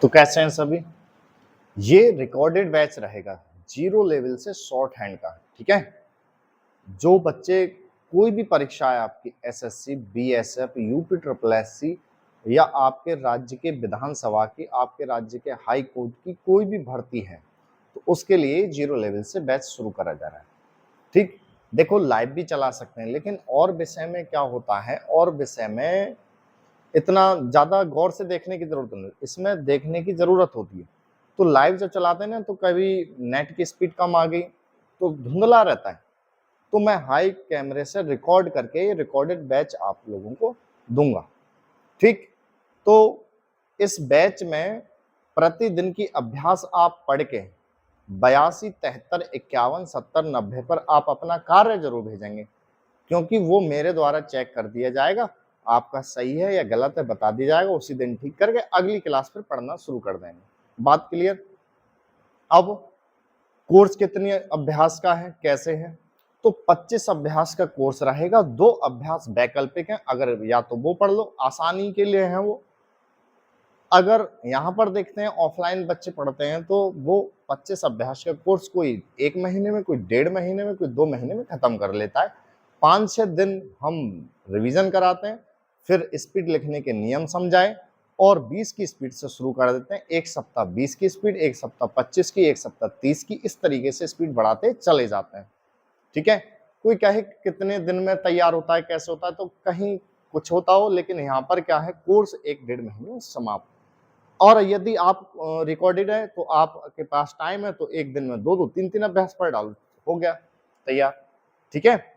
तो कैसे हैं सभी। ये रिकॉर्डेड बैच रहेगा जीरो लेवल से शॉर्ट हैंड का, ठीक है। जो बच्चे कोई भी परीक्षा है आपकी SSC, BSF, UP triple SC या आपके राज्य के विधानसभा की, आपके राज्य के हाई कोर्ट की कोई भी भर्ती है, तो उसके लिए जीरो लेवल से बैच शुरू करा जा रहा है। ठीक, देखो लाइव भी चला सकते हैं, लेकिन और विषय में क्या होता है, और विषय में इतना ज्यादा गौर से देखने की जरूरत नहीं, इसमें देखने की जरूरत होती है। तो लाइव जब चलाते हैं ना, तो कभी नेट की स्पीड कम आ गई तो धुंधला रहता है, तो मैं हाई कैमरे से रिकॉर्ड करके ये रिकॉर्डेड बैच आप लोगों को दूंगा। ठीक, तो इस बैच में प्रतिदिन की अभ्यास आप पढ़ के 82, 73, 51, 70, 90 पर आप अपना कार्य जरूर भेजेंगे, क्योंकि वो मेरे द्वारा चेक कर दिया जाएगा, आपका सही है या गलत है बता दिया जाएगा, उसी दिन ठीक करके अगली क्लास पर पढ़ना शुरू कर देंगे। बात क्लियर। अब कोर्स कितनी अभ्यास का है, कैसे है, तो 25 अभ्यास का कोर्स रहेगा। 2 अभ्यास वैकल्पिक हैं, अगर या तो वो पढ़ लो, आसानी के लिए है वो। अगर यहाँ पर देखते हैं ऑफलाइन बच्चे पढ़ते हैं, तो वो 25 अभ्यास का कोर्स कोई 1 महीने में, कोई 1.5 महीने में, कोई 2 महीने में खत्म कर लेता है। 5-6 दिन हम रिवीजन कराते हैं, फिर स्पीड लिखने के नियम समझाए और 20 की स्पीड से शुरू कर देते हैं। 1 सप्ताह 20 की स्पीड, 1 सप्ताह 25 की, 1 सप्ताह 30 की, इस तरीके से स्पीड बढ़ाते चले जाते हैं। ठीक है, कोई कहे कितने दिन में तैयार होता है, कैसे होता है, तो कहीं कुछ होता हो, लेकिन यहाँ पर क्या है, कोर्स 1-1.5 महीने में समाप्त। और यदि आप रिकॉर्डेड है तो आपके पास टाइम है, तो एक दिन में 2-2, 3-3 अभ्यास पढ़ डालो, हो गया तैयार। ठीक है,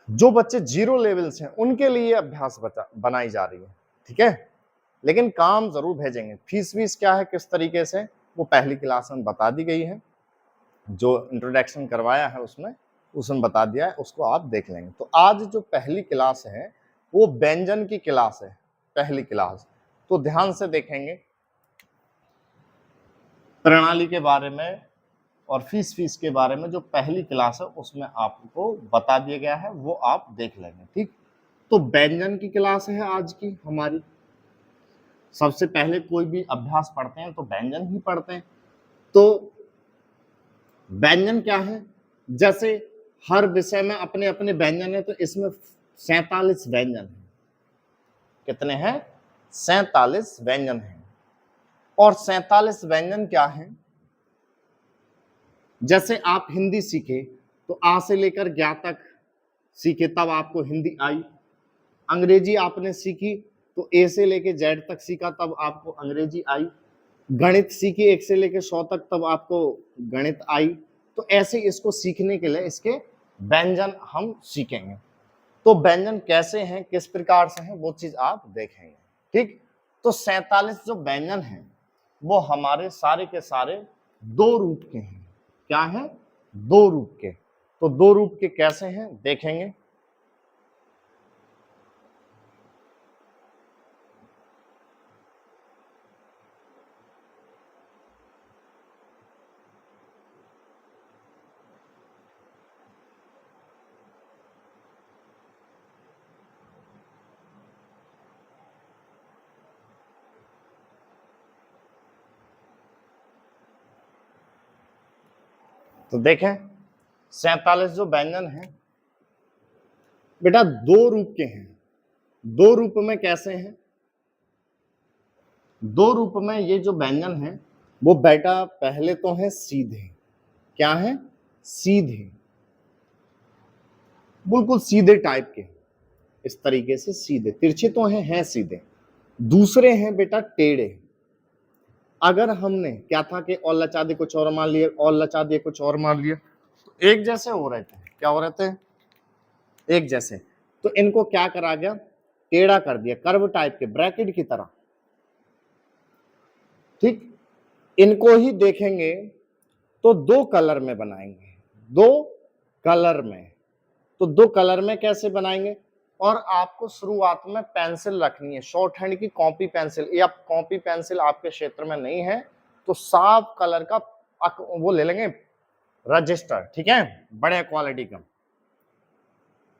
जो बच्चे जीरो लेवल से हैं उनके लिए अभ्यास बनाई जा रही है, ठीक है, लेकिन काम जरूर भेजेंगे। फीस वीस क्या है, किस तरीके से, वो पहली क्लास में बता दी गई है, जो इंट्रोडक्शन करवाया है उसमें बता दिया है, उसको आप देख लेंगे। तो आज जो पहली क्लास है वो व्यंजन की क्लास है, पहली क्लास। तो ध्यान से देखेंगे प्रणाली के बारे में और फीस के बारे में। जो पहली क्लास है उसमें आपको बता दिया गया है, वो आप देख लेंगे। ठीक, तो व्यंजन की क्लास है आज की हमारी। सबसे पहले कोई भी अभ्यास पढ़ते हैं तो व्यंजन ही पढ़ते हैं। तो व्यंजन क्या है, जैसे हर विषय में अपने अपने व्यंजन है, तो इसमें 47 व्यंजन है। कितने हैं, 47 व्यंजन हैं। और 47 व्यंजन क्या है, जैसे आप हिंदी सीखे तो आ से लेकर ज्ञा तक सीखे, तब आपको हिंदी आई। अंग्रेजी आपने सीखी तो ए से लेकर जेड तक सीखा, तब आपको अंग्रेजी आई। गणित सीखी 1 से लेकर 100 तक, तब आपको गणित आई। तो ऐसे इसको सीखने के लिए इसके व्यंजन हम सीखेंगे। तो व्यंजन कैसे हैं, किस प्रकार से हैं, वो चीज आप देखेंगे। ठीक, तो 47 जो व्यंजन हैं वो हमारे सारे के सारे 2 रूप के हैं। क्या है, 2 रूप के। तो 2 रूप के कैसे हैं देखेंगे। तो देखें 47 जो व्यंजन हैं बेटा 2 रूप के हैं। 2 रूप में कैसे हैं, 2 रूप में ये जो व्यंजन है वो बेटा पहले तो है सीधे। क्या है, सीधे, बिल्कुल सीधे टाइप के, इस तरीके से सीधे। तिरछे तो हैं सीधे। दूसरे हैं बेटा टेढ़े। अगर हमने क्या था कि और लचा दिए कुछ और मान लिए, और लचा दिए कुछ और मान लिए, तो एक जैसे हो रहे थे। क्या हो रहे थे, एक जैसे। तो इनको क्या करा गया, टेढ़ा कर दिया, कर्व टाइप के, ब्रैकेट की तरह। ठीक, इनको ही देखेंगे तो 2 कलर में बनाएंगे, 2 कलर में। तो 2 कलर में कैसे बनाएंगे, और आपको शुरुआत में पेंसिल रखनी है, शॉर्ट हैंड की कॉपी पेंसिल, या कॉपी पेंसिल आपके क्षेत्र में नहीं है तो साफ कलर का वो ले लेंगे रजिस्टर, ठीक है, बड़े क्वालिटी का।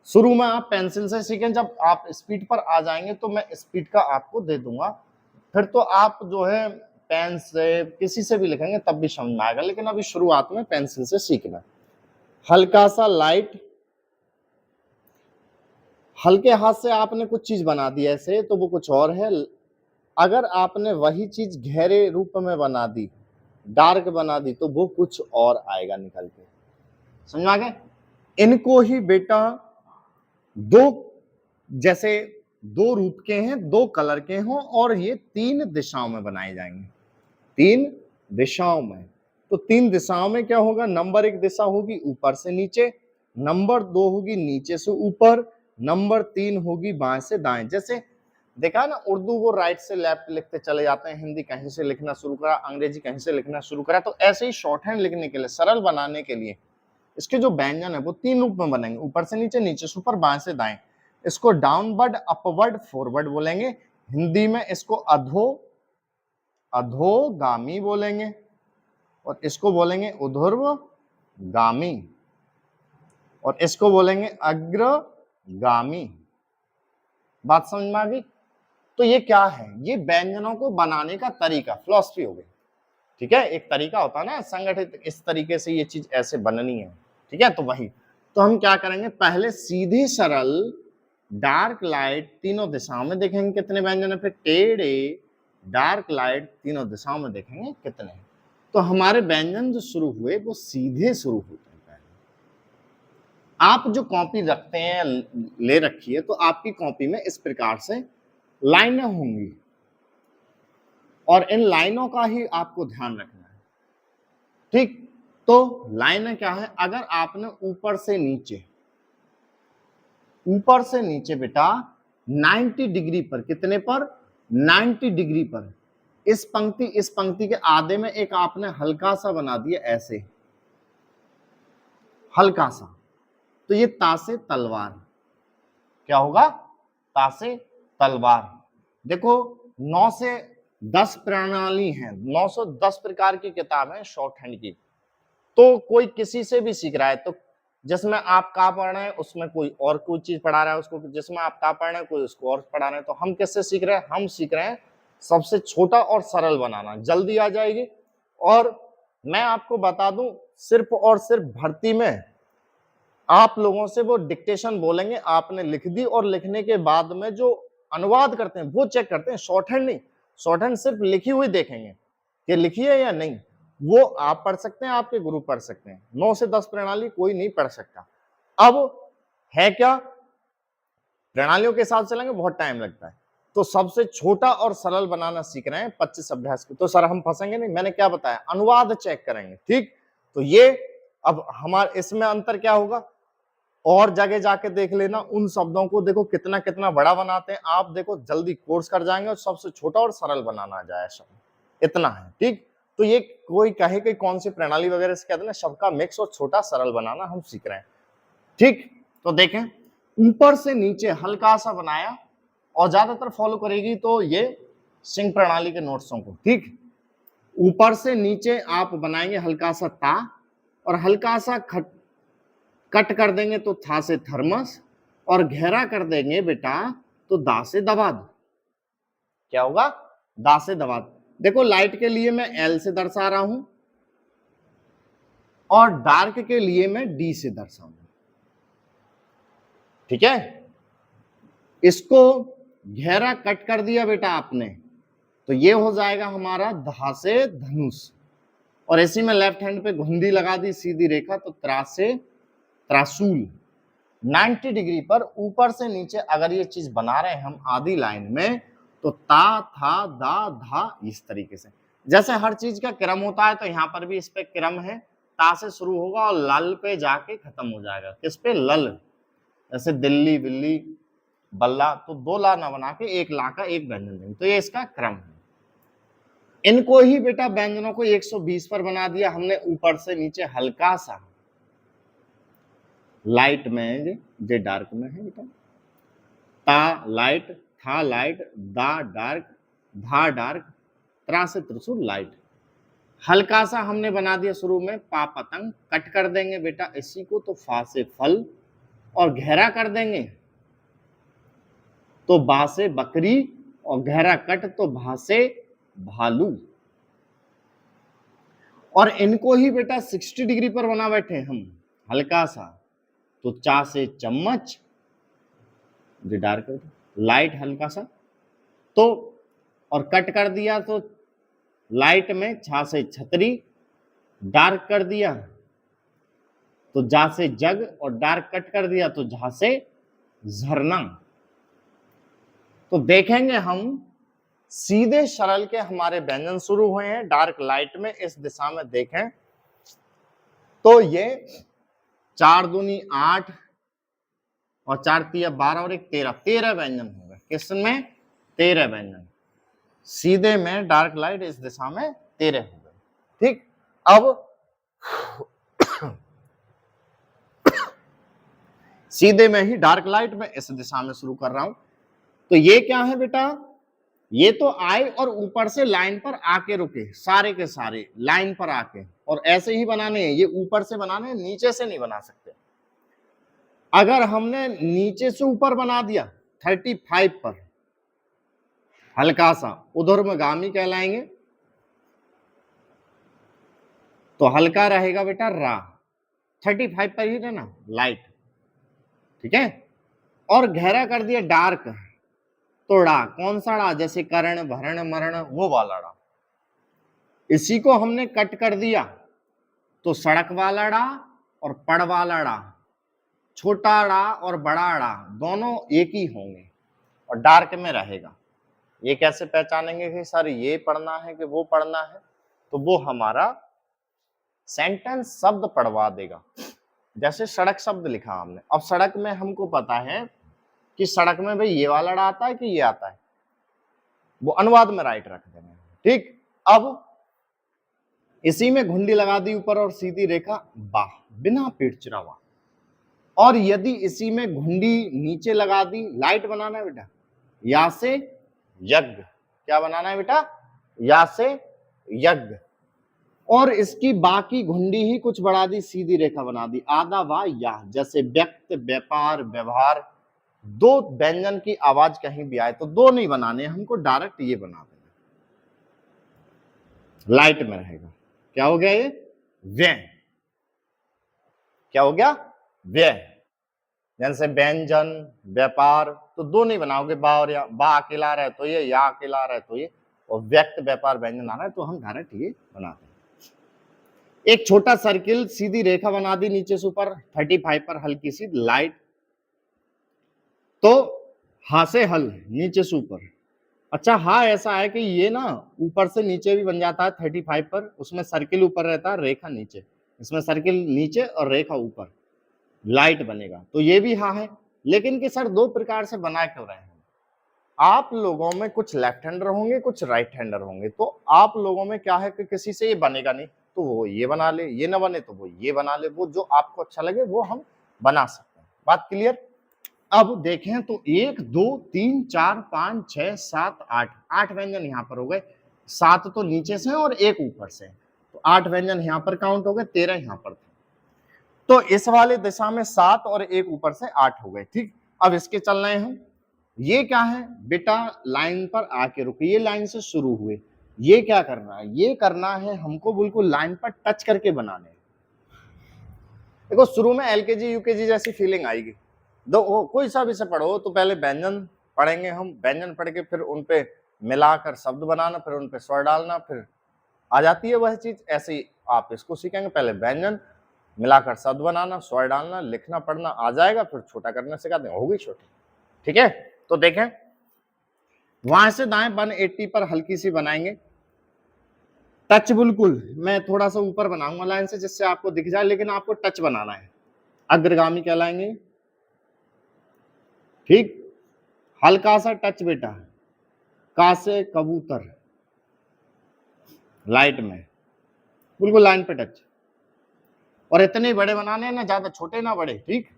शुरू में आप पेंसिल से सीखें, जब आप स्पीड पर आ जाएंगे तो मैं स्पीड का आपको दे दूंगा फिर तो आप जो है पेन से किसी से भी लिखेंगे तब भी समझ में आएगा, लेकिन अभी शुरुआत में पेंसिल से सीखना। हल्का सा लाइट, हल्के हाथ से आपने कुछ चीज बना दी ऐसे तो वो कुछ और है, अगर आपने वही चीज गहरे रूप में बना दी, डार्क बना दी, तो वो कुछ और आएगा निकल के। समझ आ गए? इनको ही बेटा दो, जैसे दो रूप के हैं, दो कलर के हों और ये 3 दिशाओं में बनाए जाएंगे, 3 दिशाओं में। तो 3 दिशाओं में क्या होगा, नंबर 1 दिशा होगी ऊपर से नीचे, नंबर 2 होगी नीचे से ऊपर, नंबर 3 होगी बाएं से दाएं। जैसे देखा ना, उर्दू वो राइट से लेफ्ट लिखते चले जाते हैं, हिंदी कहीं से लिखना शुरू करा, अंग्रेजी कहीं से लिखना शुरू करा, तो ऐसे ही शॉर्ट हैंड लिखने के लिए, सरल बनाने के लिए इसके जो व्यंजन है वो 3 रूप में बनेंगे, ऊपर से नीचे, नीचे से ऊपर, बाएं से दाएं। इसको डाउनवर्ड, अपवर्ड, फॉरवर्ड बोलेंगे। हिंदी में इसको अधोगामी बोलेंगे और इसको बोलेंगे ऊर्ध्वगामी और इसको बोलेंगे अग्रगामी। बात समझ में आ गई? तो ये क्या है, ये व्यंजनों को बनाने का तरीका, फिलॉसफी हो गई। ठीक है, एक तरीका होता है ना संगठित, इस तरीके से ये चीज ऐसे बननी है। ठीक है, तो वही तो हम क्या करेंगे, पहले सीधी सरल डार्क लाइट तीनों दिशाओं में देखेंगे कितने व्यंजन है, फिर टेढ़े डार्क लाइट तीनों दिशाओं में देखेंगे कितने हैं। तो हमारे व्यंजन जो शुरू हुए वो सीधे शुरू होते हैं। आप जो कॉपी रखते हैं, ले रखी है, तो आपकी कॉपी में इस प्रकार से लाइनें होंगी और इन लाइनों का ही आपको ध्यान रखना है। ठीक, तो लाइनें क्या है, अगर आपने ऊपर से नीचे बेटा 90 डिग्री पर, कितने पर, 90 डिग्री पर, इस पंक्ति के आधे में एक आपने हल्का सा बना दिया ऐसे, हल्का सा, तो ये ता से तलवार, क्या होगा, ता से तलवार। देखो 9 से 10 प्रणाली है, 910 प्रकार की किताब है शॉर्ट हैंड की। तो कोई किसी से भी सीख रहा है, तो जिसमें आप का पढ़ रहे हैं उसमें कोई और कोई चीज पढ़ा रहा है उसको, जिसमें आप का पढ़ रहे हैं कोई उसको और पढ़ा रहे हैं। तो हम किससे सीख रहे हैं, हम सीख रहे हैं सबसे छोटा और सरल बनाना, जल्दी आ जाएगी। और मैं आपको बता दूं, सिर्फ और सिर्फ भर्ती में आप लोगों से वो डिक्टेशन बोलेंगे, आपने लिख दी और लिखने के बाद में जो अनुवाद करते हैं वो चेक करते हैं, शॉर्ट हैंड नहीं। शॉर्ट हैंड सिर्फ लिखी हुई देखेंगे कि लिखी है या नहीं, वो आप पढ़ सकते हैं, आपके गुरु पढ़ सकते हैं। 9 से 10 प्रणाली कोई नहीं पढ़ सकता। अब है क्या, प्रणालियों के साथ चलेंगे बहुत टाइम लगता है, तो सबसे छोटा और सरल बनाना सीख रहे हैं 25 अभ्यास के। तो सर हम फंसेंगे नहीं, मैंने क्या बताया, अनुवाद चेक करेंगे। ठीक, तो ये अब हमारे इसमें अंतर क्या होगा, और जगह जाके देख लेना, उन शब्दों को देखो कितना कितना बड़ा बनाते हैं। आप देखो जल्दी कोर्स कर जाएंगे और सबसे छोटा और सरल बनाना आ जाए शब्द, इतना है। ठीक, तो ये कोई कहे कि कौन सी प्रणाली वगैरह से कहते हैं, शब्द का मिक्स और छोटा सरल बनाना हम सीख रहे हैं। ठीक, तो देखें ऊपर से नीचे हल्का सा बनाया, और ज्यादातर फॉलो करेगी तो ये सिंह प्रणाली के नोट्सों को। ठीक, ऊपर से नीचे आप बनाएंगे हल्का सा ता, और हल्का सा कट कर देंगे तो था से थर्मस, और गहरा कर देंगे बेटा तो दा से दवाद। क्या होगा, दा से दवाद। देखो लाइट के लिए मैं एल से दर्शा रहा हूं और डार्क के लिए मैं डी से दर्शाऊंगा। ठीक है, इसको गहरा कट कर दिया बेटा आपने, तो ये हो जाएगा हमारा धा से धनुष, और इसी में लेफ्ट हैंड पे घुंडी लगा दी सीधी रेखा, तो त्रा से त्रासूल। 90 डिग्री पर ऊपर से नीचे अगर ये चीज बना रहे हैं हम आधी लाइन में, तो ता था दा धा, इस तरीके से। जैसे हर चीज का क्रम होता है, तो यहाँ पर भी इस पे क्रम है, ता से शुरू होगा और लल पे जाके खत्म हो जाएगा। किस पे, लल। जैसे दिल्ली, बिल्ली, बल्ला, तो 2 ला ना बना के 1 ला का एक व्यंजन देंगे, तो ये इसका क्रम है। इनको ही बेटा व्यंजनों को 120 पर बना दिया हमने, ऊपर से नीचे हल्का सा लाइट में, जे डार्क में है बेटा, ता लाइट, था लाइट, दा डार्क, धा डार्क, त्रा से त्रिशूल लाइट। हल्का सा हमने बना दिया शुरू में, पा पतंग, कट कर देंगे बेटा इसी को, तो फा से फल, और गहरा कर देंगे तो बा से बकरी, और गहरा कट तो भा से भालू। और इनको ही बेटा 60 डिग्री पर बना बैठे हम, हल्का सा, तो चा से चम्मच, डार्क लाइट हल्का सा, तो और कट कर दिया तो लाइट में छा से छतरी, डार्क कर दिया तो जा से जग, और डार्क कट कर दिया तो झा से झरना। तो देखेंगे हम सीधे सरल के हमारे व्यंजन शुरू हुए हैं डार्क लाइट में, इस दिशा में देखें तो ये 4 दूनी 8 और 4 तिया 12 और 1 13, 13 व्यंजन हो गए। किसमें? 13 व्यंजन सीधे में डार्क लाइट इस दिशा में 13 हो गए। ठीक, अब सीधे में ही डार्क लाइट में इस दिशा में शुरू कर रहा हूं। तो ये क्या है बेटा? ये तो आए और ऊपर से लाइन पर आके रुके, सारे के सारे लाइन पर आके, और ऐसे ही बनाने हैं। ये ऊपर से बनाने हैं, नीचे से नहीं बना सकते। अगर हमने नीचे से ऊपर बना दिया 35 पर, हल्का सा ऊर्ध्वगामी कहलाएंगे, तो हल्का रहेगा बेटा रा, 35 पर ही रहना लाइट, ठीक है। और गहरा कर दिया डार्क, तो डा, कौन सा डा? जैसे कर्ण, भरण, मरण, वो वाला डा। इसी को हमने कट कर दिया तो सड़क वाला डा और पड़ वाला डा, छोटा डा और बड़ा डा दोनों एक ही होंगे और डार्क में रहेगा। ये कैसे पहचानेंगे कि सर ये पढ़ना है कि वो पढ़ना है? तो वो हमारा सेंटेंस शब्द पढ़वा देगा। जैसे सड़क शब्द लिखा हमने, अब सड़क में हमको पता है कि सड़क में भाई ये वाला डा आता है कि ये आता है, वो अनुवाद में राइट रख देंगे। ठीक, अब इसी में घुंडी लगा दी ऊपर और सीधी रेखा बा, बिना पीठ चिरावा। और यदि इसी में घुंडी नीचे लगा दी, लाइट बनाना है बेटा, या से यज्ञ, क्या बनाना है बेटा? या से यज्ञ। और इसकी बाकी घुंडी ही कुछ बढ़ा दी, सीधी रेखा बना दी, आधा वा या, जैसे व्यक्त, व्यापार, व्यवहार। दो व्यंजन की आवाज कहीं भी आए तो दो नहीं बनाने, हमको डायरेक्ट ये बना देना, लाइट में रहेगा। क्या हो गया ये? व्यय। क्या हो गया? व्यय। जैसे व्यंजन, व्यापार, तो दो नहीं बनाओगे, बा और या, बा अकेला रहे तो ये, या अकेला रहे तो ये, और व्यक्त, व्यापार, व्यंजन आ रहा है तो हम डायरेक्ट ये बनाते हैं। एक छोटा सर्किल, सीधी रेखा बना दी नीचे से ऊपर, 35 पर हल्की सी लाइट, तो हा से हल, नीचे से ऊपर। अच्छा हाँ, ऐसा है कि ये ना ऊपर से नीचे भी बन जाता है 35 पर, उसमें सर्किल ऊपर रहता है, रेखा नीचे, इसमें सर्किल नीचे और रेखा ऊपर, लाइट बनेगा। तो ये भी हाँ है, लेकिन कि सर दो प्रकार से बना क्यों रहे हैं? आप लोगों में कुछ लेफ्ट हैंडर होंगे, कुछ राइट हैंडर होंगे, तो आप लोगों में क्या है कि किसी से ये बनेगा नहीं तो वो ये बना ले, ये ना बने तो वो ये बना ले, वो जो आपको अच्छा लगे वो हम बना सकते हैं। बात क्लियर? अब देखें तो 1 2 3 4 5 6 7 8, 8 व्यंजन यहाँ पर हो गए, 7 तो नीचे से और एक ऊपर से, तो 8 व्यंजन यहाँ पर काउंट हो गए, 13 यहाँ पर थे। तो इस वाले दिशा में 7 और एक ऊपर से 8 हो गए। ठीक, अब इसके चल रहे हैं। ये क्या है बेटा? लाइन पर आके रुके, ये लाइन से शुरू हुए। ये क्या करना है? ये करना है हमको बिल्कुल लाइन पर टच करके बनाने। देखो शुरू में एलकेजी यूकेजी जैसी फीलिंग आएगी, दो कोई सा भी से पढ़ो तो पहले व्यंजन पढ़ेंगे हम, व्यंजन पढ़ के फिर उनपे मिलाकर शब्द बनाना, फिर उनपे स्वर डालना, फिर आ जाती है वह चीज। ऐसे ही आप इसको सीखेंगे, पहले व्यंजन मिलाकर शब्द बनाना, स्वर डालना, लिखना पढ़ना आ जाएगा, फिर छोटा करना सिखा देंगे, होगी छोटी। ठीक है, तो देखें वहां से दाएं 180 पर हल्की सी बनाएंगे टच, बिल्कुल मैं थोड़ा सा ऊपर बनाऊंगा लाइन से जिससे आपको दिख जाए, लेकिन आपको टच बनाना है, अग्रगामी कहलाएंगे। ठीक, हल्का सा टच बेटा, का से कबूतर, लाइट में बिल्कुल लाइन पे टच। और इतने बड़े बनाने हैं ना, ज्यादा छोटे ना बड़े। ठीक,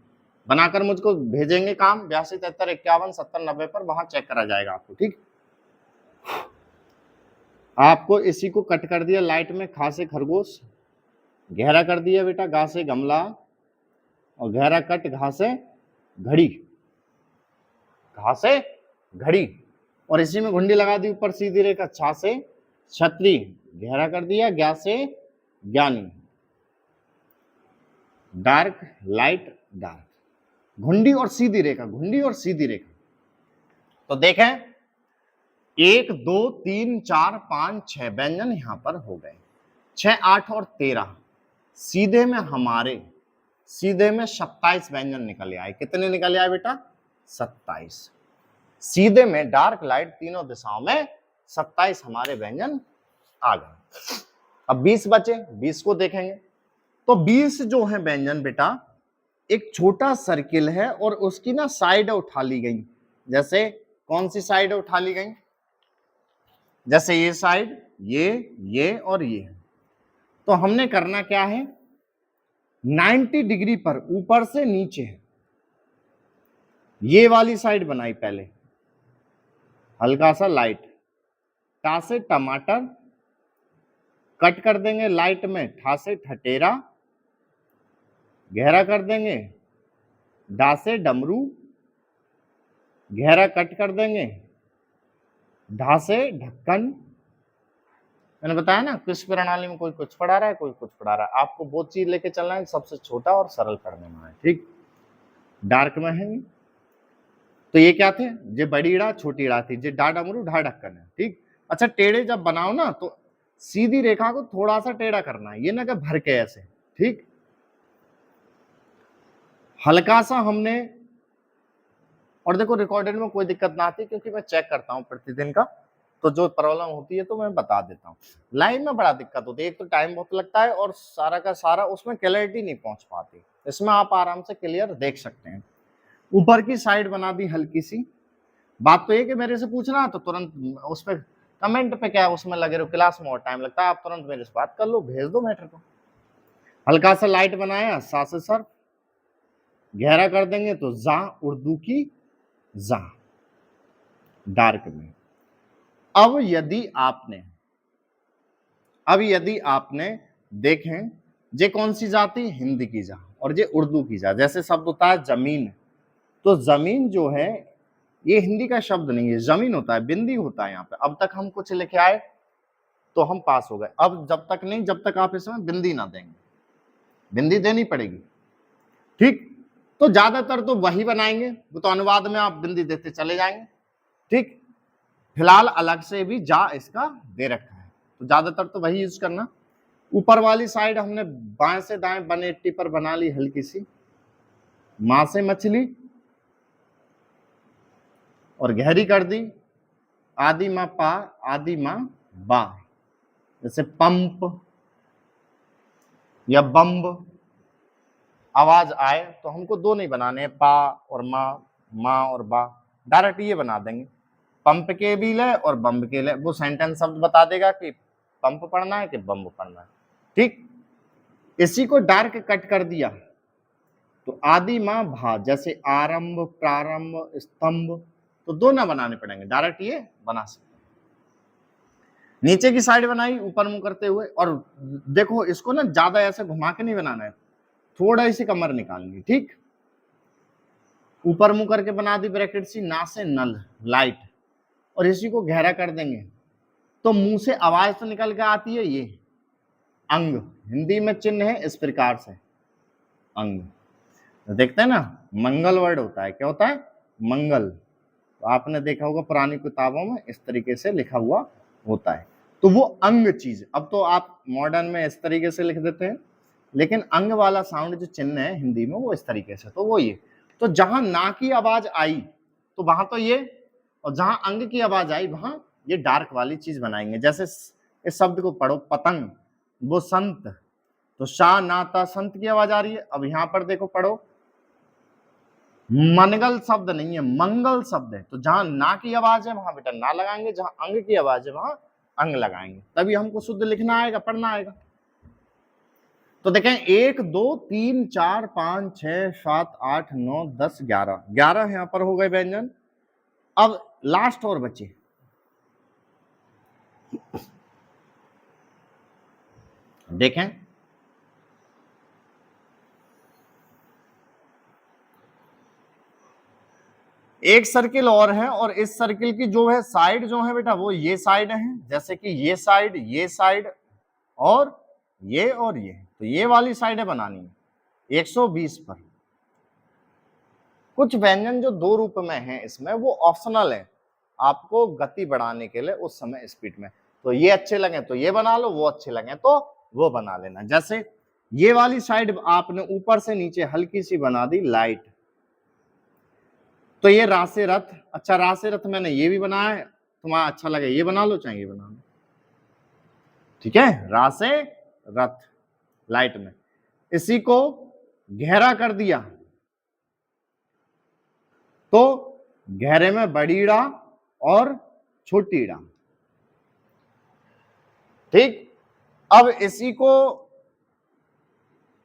बनाकर मुझको भेजेंगे काम 82 73 51 70 90 पर, वहां चेक करा जाएगा आपको। ठीक, आपको इसी को कट कर दिया लाइट में, खा से खरगोश, गहरा कर दिया बेटा, गा से गमला, और गहरा कट घा से घड़ी, घा से घड़ी। और इसी में घुंडी लगा दी ऊपर सीधी रेखा, छा से छतरी, गहरा कर दिया, ज्ञा से ज्ञानी, डार्क लाइट डार्क, घुंडी और सीधी रेखा, घुंडी और सीधी रेखा। तो देखें 1 2 3 4 5 6 व्यंजन यहां पर हो गए, 6 8 और 13, सीधे में हमारे सीधे में 27 व्यंजन निकल आए। कितने निकल आए बेटा? 27। सीधे में डार्क लाइट तीनों दिशाओं में 27 हमारे व्यंजन आ गए। अब 20 बचे, 20 को देखेंगे। तो 20 जो है व्यंजन बेटा, एक छोटा सर्किल है और उसकी ना साइड उठा ली गई। जैसे कौन सी साइड उठा ली गई? जैसे ये साइड, ये और ये। तो हमने करना क्या है, 90 डिग्री पर ऊपर से नीचे ये वाली साइड बनाई पहले, हल्का सा लाइट, टा से टमाटर, कट कर देंगे लाइट में, ठा से ठटेरा, गहरा कर देंगे, डा से डमरू, गहरा कट कर देंगे, ढा से ढक्कन। मैंने बताया ना, किस प्रणाली में कोई कुछ पढ़ा रहा है, कोई कुछ पढ़ा रहा है, आपको वो चीज लेके चलना है सबसे छोटा और सरल करने में है, ठीक। डार्क में है, तो ये क्या थे, ये बड़ी ईड़ा छोटी ईड़ा थी, ये डा डमरू ढा ढक्कन है, ठीक। अच्छा, टेढ़े जब बनाओ ना तो सीधी रेखा को थोड़ा सा टेढ़ा करना है, ये ना कि भर के ऐसे, ठीक। हल्का सा हमने, और देखो रिकॉर्डेड में कोई दिक्कत ना आती क्योंकि मैं चेक करता हूँ प्रतिदिन का, तो जो प्रॉब्लम होती है तो मैं बता देता हूँ। लाइव में बड़ा दिक्कत होती है, एक तो टाइम बहुत लगता है और सारा का सारा उसमें क्लैरिटी नहीं पहुंच पाती। इसमें आप आराम से क्लियर देख सकते हैं। ऊपर की साइड बना दी हल्की सी। बात तो ये कि मेरे से पूछना तो तुरंत उस पर कमेंट पे क्या उसमें लगे रहो, क्लास में और टाइम लगता है, आप तुरंत मेरे से बात कर लो, भेज दो मैटर को। हल्का सा लाइट बनाया, सा से सर, गहरा कर देंगे तो जा, उर्दू की जा, डार्क में। अब यदि आपने देखें, ये कौन सी जाति, हिंदी की जा, और ये उर्दू की जा। जैसे शब्द होता है जमीन, तो जमीन जो है ये हिंदी का शब्द नहीं है, जमीन होता है, बिंदी होता है यहाँ पे। अब तक हम कुछ लिखे आए तो हम पास हो गए, अब जब तक नहीं, जब तक आप इसमें बिंदी ना देंगे, बिंदी देनी पड़ेगी, ठीक। तो ज्यादातर तो वही बनाएंगे, वो तो अनुवाद में आप बिंदी देते चले जाएंगे, ठीक। फिलहाल अलग से भी जा इसका दे रखा है, तो ज्यादातर तो वही यूज करना। ऊपर वाली साइड हमने बाएं से दाएं 180 पर बना ली हल्की सी, मां से मछली और गहरी कर दी, आदि मां पा, आदि मां बा। जैसे पंप या बम्ब, आवाज आए तो हमको दो नहीं बनाने, पा और माँ और बा, डायरेक्ट ये बना देंगे, पंप के भी ले और बम्ब के ले। वो सेंटेंस शब्द बता देगा कि पंप पढ़ना है कि बम्ब पढ़ना है, ठीक। इसी को डार्क कट कर दिया तो आदि माँ भा, जैसे आरंभ, प्रारंभ, स्तंभ, तो दो ना बनाने पड़ेंगे, डायरेक्ट ये बना सकते। नीचे की साइड बनाई ऊपर मुंह करते हुए, और देखो इसको ना ज्यादा ऐसे घुमा के नहीं बनाना है, थोड़ा सी कमर निकालनी, ठीक। ऊपर मुंह करके बना दी ब्रैकेट सी, ना से नल लाइट, और इसी को गहरा कर देंगे तो मुंह से आवाज तो निकल के आती है, ये अंग, हिंदी में चिन्ह है इस प्रकार से, अंग। तो देखते हैं ना, मंगल वर्ड होता है, क्या होता है, मंगल। तो आपने देखा होगा पुरानी किताबों में इस तरीके से लिखा हुआ होता है, तो वो अंग चीज। अब तो आप मॉडर्न में इस तरीके से लिख देते हैं, लेकिन अंग वाला साउंड जो चिन्ह है हिंदी में वो इस तरीके से, तो वो ये। तो जहां ना की आवाज आई तो वहां तो ये, और जहां अंग की आवाज आई वहां ये डार्क वाली चीज बनाएंगे। जैसे इस शब्द को पढ़ो, पतंग, वो संत, तो शाह नाता संत की आवाज आ रही है। अब यहां पर देखो, पढ़ो, मनगल शब्द नहीं है, मंगल शब्द है, तो जहां ना की आवाज है वहां बेटा ना लगाएंगे, जहां अंग की आवाज है वहां अंग लगाएंगे, तभी हमको शुद्ध लिखना आएगा, पढ़ना आएगा। तो देखें 1 2 3 4 5 6 7 8 9 10 11, 11 यहां पर हो गए व्यंजन। अब लास्ट और बचे, देखें एक सर्किल और है, और इस सर्किल की जो है साइड जो है बेटा वो ये साइड है, जैसे कि ये साइड, ये साइड और ये, तो ये वाली साइडें बनानी है 120 पर। कुछ व्यंजन जो दो रूप में हैं इसमें वो ऑप्शनल है, आपको गति बढ़ाने के लिए उस समय स्पीड में, तो ये अच्छे लगे तो ये बना लो, वो अच्छे लगे तो वो बना लेना। जैसे ये वाली साइड आपने ऊपर से नीचे हल्की सी बना दी लाइट, तो ये रासे रथ, अच्छा रासे रथ मैंने ये भी बनाया है, तुम्हारा अच्छा लगे ये बना लो चाहे ये बना लो, ठीक है, रासे रथ लाइट में। इसी को गहरा कर दिया तो गहरे में बड़ी ड़ा और छोटी ड़ा, ठीक। अब इसी को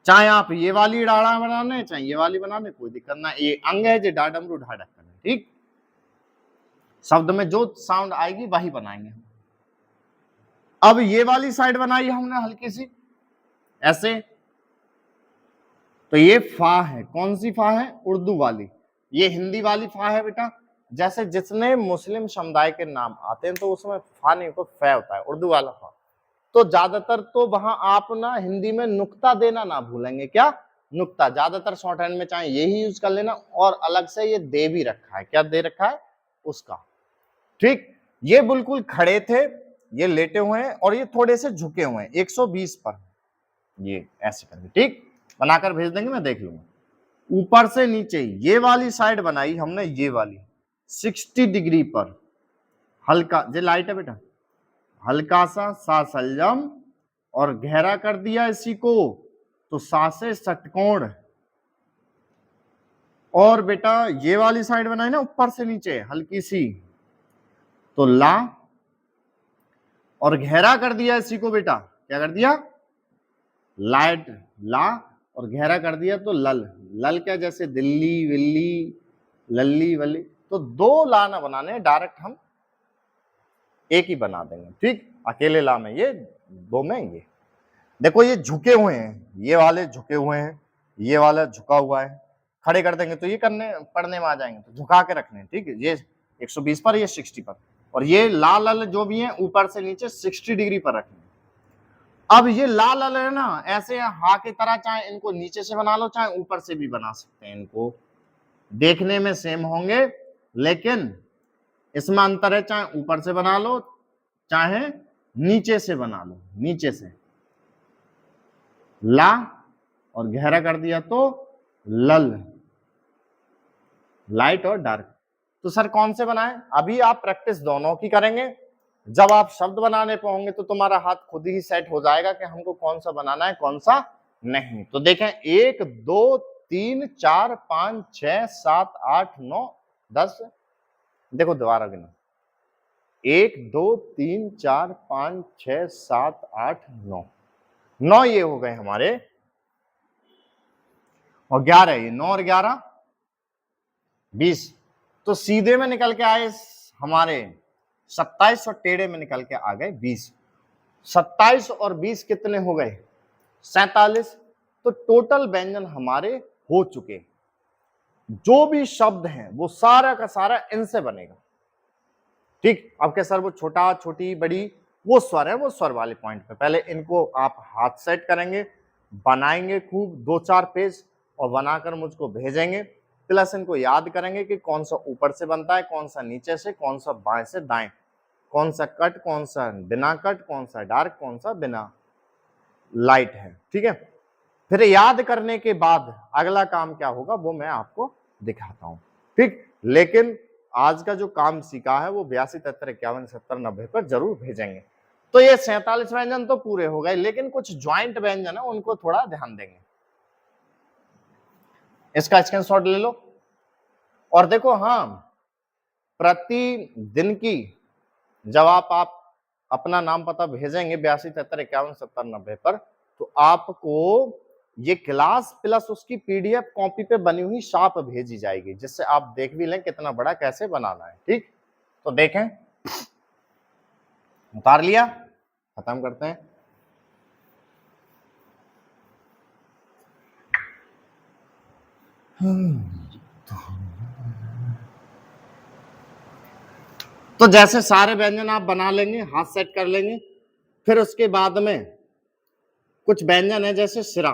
चाहे आप ये वाली डाड़ा बनाने चाहे ये वाली बनाने कोई दिक्कत ना, ये अंग है जो डा डमरू ढा ढक्कन है, ठीक। शब्द में जो साउंड आएगी वही बनाएंगे। अब ये वाली साइड बनाई हमने हल्की सी ऐसे, तो ये फा है, कौन सी फा है, उर्दू वाली, ये हिंदी वाली फा है बेटा। जैसे जितने मुस्लिम समुदाय के नाम आते हैं तो उसमें फा नहीं तो फै होता है, उर्दू वाला फा। तो ज्यादातर तो वहां आप ना हिंदी में नुक्ता देना ना भूलेंगे, क्या नुक्ता, ज्यादातर शॉर्ट हैंड में चाहे यही यूज कर लेना, और अलग से ये दे भी रखा है, क्या दे रखा है उसका, ठीक। ये बिल्कुल खड़े थे, ये लेटे हुए हैं और ये थोड़े से झुके हुए हैं 120 पर, ये ऐसे करके, ठीक, बनाकर भेज देंगे, मैं देख लूंगा। ऊपर से नीचे ये वाली साइड बनाई हमने, ये वाली 60 डिग्री पर, हल्का जे लाइट है बेटा, हल्का सा सा सलजम और गहरा कर दिया इसी को, तो सा से षटकोण। और बेटा ये वाली साइड बनाई ना ऊपर से नीचे हल्की सी, तो ला, और गहरा कर दिया इसी को बेटा, क्या कर दिया, लाइट ला, और गहरा कर दिया तो लल, लल क्या जैसे दिल्ली विल्ली लल्ली वल्ली, तो दो ला ना बनाने, डायरेक्ट हम एक ही बना देंगे, ठीक। अकेले ला में ये, दो में ये, देखो ये झुके हुए हैं, ये वाले झुके हुए हैं, ये वाला झुका हुआ है, खड़े कर देंगे तो ये करने पढ़ने में आ जाएंगे, तो झुका के रखने हैं, ठीक है, ये 120 पर, ये 60 पर, और ये लाल लाल जो भी है ऊपर से नीचे 60 डिग्री पर रखने। अब ये लाल लाल है ना, ऐसे हा की तरह, चाहे इनको नीचे से बना लो चाहे ऊपर से भी बना सकते हैं, इनको देखने में सेम होंगे लेकिन इसमें अंतर है, चाहे ऊपर से बना लो चाहे नीचे से बना लो, नीचे से ला और गहरा कर दिया तो लल, लाइट और डार्क। तो सर कौन से बनाए, अभी आप प्रैक्टिस दोनों की करेंगे, जब आप शब्द बनाने पे होंगे तो तुम्हारा हाथ खुद ही सेट हो जाएगा कि हमको कौन सा बनाना है कौन सा नहीं। तो देखें 1 2 3 4 5 6 7 8 9 10, देखो दोबारा गिनो, 1 2 3 4 5 6 7 8 9, 9 ये हो गए हमारे, और 11 ये, 9 और 11 20, तो सीधे में निकल के आए हमारे 27 और टेढ़े में निकल के आ गए 20। 27 और 20 कितने हो गए, 47। तो टोटल व्यंजन हमारे हो चुके, जो भी शब्द हैं वो सारा का सारा इनसे बनेगा, ठीक। अब क्या सर वो छोटा छोटी बड़ी वो स्वर है, वो स्वर वाले पॉइंट पे पहले इनको आप हाथ सेट करेंगे, बनाएंगे खूब 2-4 पेज और बनाकर मुझको भेजेंगे, प्लस इनको याद करेंगे कि कौन सा ऊपर से बनता है, कौन सा नीचे से, कौन सा बाएं से दाएं, कौन सा कट, कौन सा बिना कट, कौन सा डार्क, कौन सा बिना लाइट है, ठीक है। फिर याद करने के बाद अगला काम क्या होगा वो मैं आपको दिखाता हूं, ठीक। लेकिन आज का जो काम सीखा है वो 82 73 51 70 90 पर जरूर भेजेंगे। तो ये 47 व्यंजन तो पूरे हो गए, लेकिन कुछ ज्वाइंट व्यंजन है उनको थोड़ा ध्यान देंगे। इसका स्क्रीनशॉट ले लो और देखो, हाँ प्रतिदिन की जब आप अपना नाम पता भेजेंगे 82 73 51 70 90 पर, तो आपको ये क्लास प्लस उसकी पीडीएफ कॉपी पे बनी हुई शार्प भेजी जाएगी, जिससे आप देख भी लें कितना बड़ा कैसे बनाना है, ठीक। तो देखें, उतार लिया, खत्म करते हैं। तो जैसे सारे व्यंजन आप बना लेंगे, हाथ सेट कर लेंगे, फिर उसके बाद में कुछ व्यंजन है जैसे सिरा,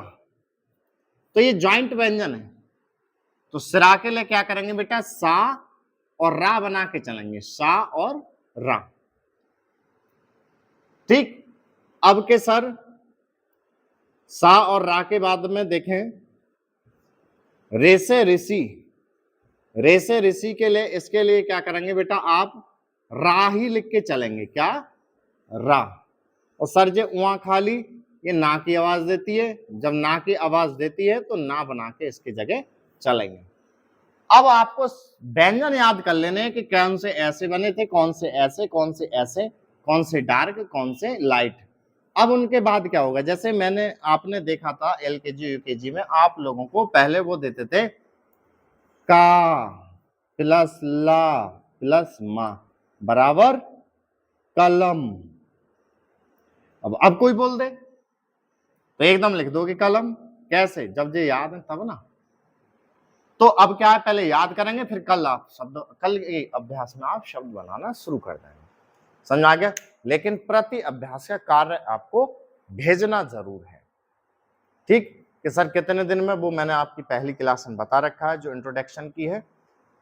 तो ये ज्वाइंट व्यंजन है, तो सिरा के लिए क्या करेंगे बेटा, सा और रा बना के चलेंगे, सा और रा। ठीक, अब के सर सा और रा के बाद में देखें रे से ऋषि, रे से ऋषि के लिए, इसके लिए क्या करेंगे बेटा, आप रा ही लिख के चलेंगे, क्या, रा। और सर जे उआ खाली, ये ना की आवाज देती है, जब ना की आवाज देती है तो ना बना के इसकी जगह चलेंगे। अब आपको व्यंजन याद कर लेने हैं कि कौन से ऐसे बने थे, कौन से ऐसे, कौन से ऐसे, कौन से डार्क, कौन से लाइट। अब उनके बाद क्या होगा, जैसे मैंने आपने देखा था एलकेजी यूकेजी में, आप लोगों को पहले वो देते थे का प्लस ला प्लस मा बराबर कलम। अब कोई बोल दे तो एकदम लिख दोगे कलम, कैसे, जब ये याद है तब ना। तो अब क्या है, पहले याद करेंगे, फिर कल आप शब्द, कल के अभ्यास में आप शब्द बनाना शुरू कर देंगे, समझ आ गया। लेकिन प्रति अभ्यास का कार्य आपको भेजना जरूर है, ठीक, कि सर कितने दिन में, वो मैंने आपकी पहली क्लास में बता रखा है जो इंट्रोडक्शन की है।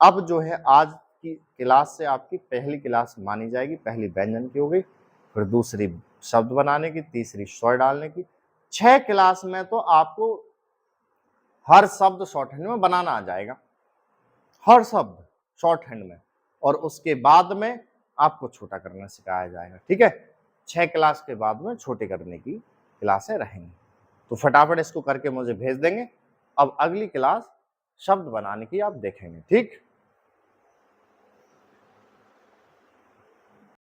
अब जो है आज की क्लास से आपकी पहली क्लास मानी जाएगी, पहली व्यंजन की हो गई, फिर दूसरी शब्द बनाने की, तीसरी स्वर डालने की। 6 क्लास में तो आपको हर शब्द शॉर्ट हैंड में बनाना आ जाएगा, हर शब्द शॉर्ट हैंड में, और उसके बाद में आपको छोटा करना सिखाया जाएगा, ठीक है। 6 क्लास के बाद में छोटे करने की क्लासें रहेंगी, तो फटाफट इसको करके मुझे भेज देंगे। अब अगली क्लास शब्द बनाने की आप देखेंगे, ठीक।